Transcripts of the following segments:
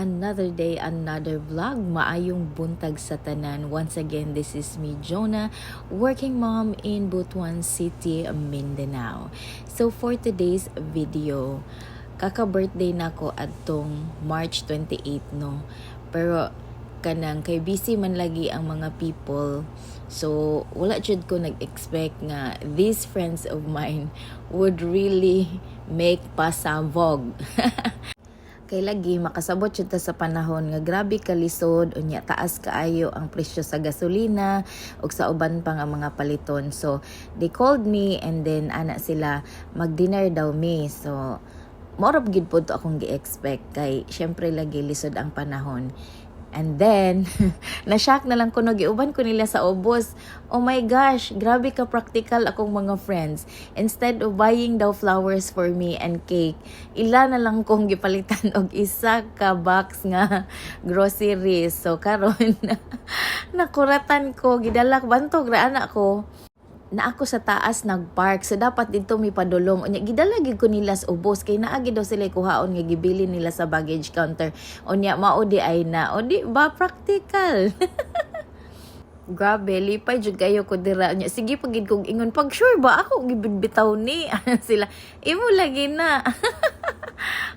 another day, another vlog. Maayong buntag sa tanan. Once again, this is me, Jonah, working mom in Butuan City, Mindanao. So for today's video, kaka-birthday na ko adtong March 28, no? Pero kanang kay busy man lagi ang mga people. So wala jud ko nag-expect nga these friends of mine would really make pasabog. Kay lagi makasabot jud ta sa panahon nga grabe kalisod unya taas kaayo ang presyo sa gasolina ug sa uban pa nga mga paliton. So they called me and then ana sila mag-dinner daw me. So morop gid pud to akong gi-expect kay syempre lagi lisod ang panahon. And then, na-shock na lang ko, giuban ko nila sa ubos. Oh my gosh, grabe ka practical akong mga friends. Instead of buying daw flowers for me and cake, ila na lang kong gipalitan og isa ka box nga groceries. So karon nakuratan ko, gidalak bantog ra anak ko. Na ako sa taas nagpark, so dapat dito may padulong. Unya gidalagid ko nila sa ubos kay naagi daw sila kuhaon nga gibili nila sa baggage counter. Unya mao di ay na, o di ba practical. Grabe, lipay jud kayo ko dira. Unya sige pagid kog ingon, pag sure ba ako gibitaw ni sila. Imo lagi na.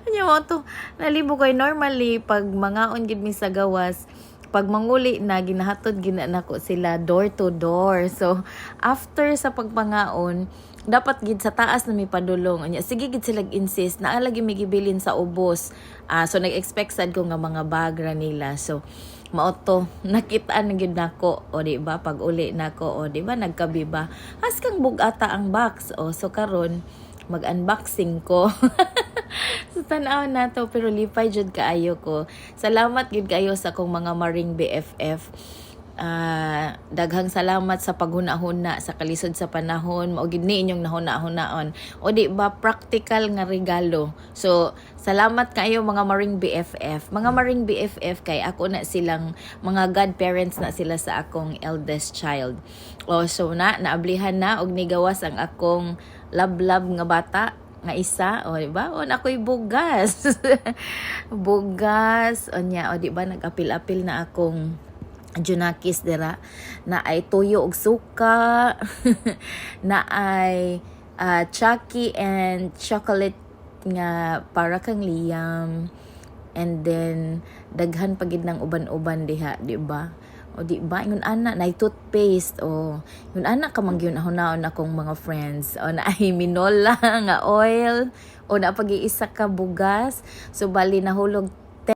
Unya mo to, nalibo kay normally pag mangaon gid mi sa gawas. Pag manguli na, ginahatod ginanako sila door to door. So, after sa pagpangaon, dapat gid sa taas na may padulong. Sige gid sila insist na lagi may gibilin sa ubos. So, nag-expect sad ko nga mga bagra nila. So, mauto, nakitaan na gid nako. O, diba? Pag uli nako, o, diba? Nagkabiba. Has kang bugata ang box. O, so, karon mag-unboxing ko. So, tanaw na to, pero lipay jud kaayo ko. Salamat gid kayo sa akong mga maring BFF. Daghang salamat sa paghuna-huna sa kalisod sa panahon. Mao gid ni inyong nahuna-hunaon. O di ba practical nga regalo. So, salamat kayo mga maring BFF. Mga maring BFF kay ako na silang mga godparents na sila sa akong eldest child. O so naablihan na og nigawas ang akong love nga bata nga isa, o diba? O ako'y bugas. Bugas. O niya, o diba? Nag-apil-apil na akong junakis dira. Na ay tuyo og suka. Na ay chucky and chocolate nga para kang liyam. And then, daghan pagid ng uban-uban diha, diba? O di ba ingon ana na toothpaste o yun ana ka mangyun ahon-naon akong mga friends o na ay minola nga oil o na pag-iisa ka bugas so bali nahulog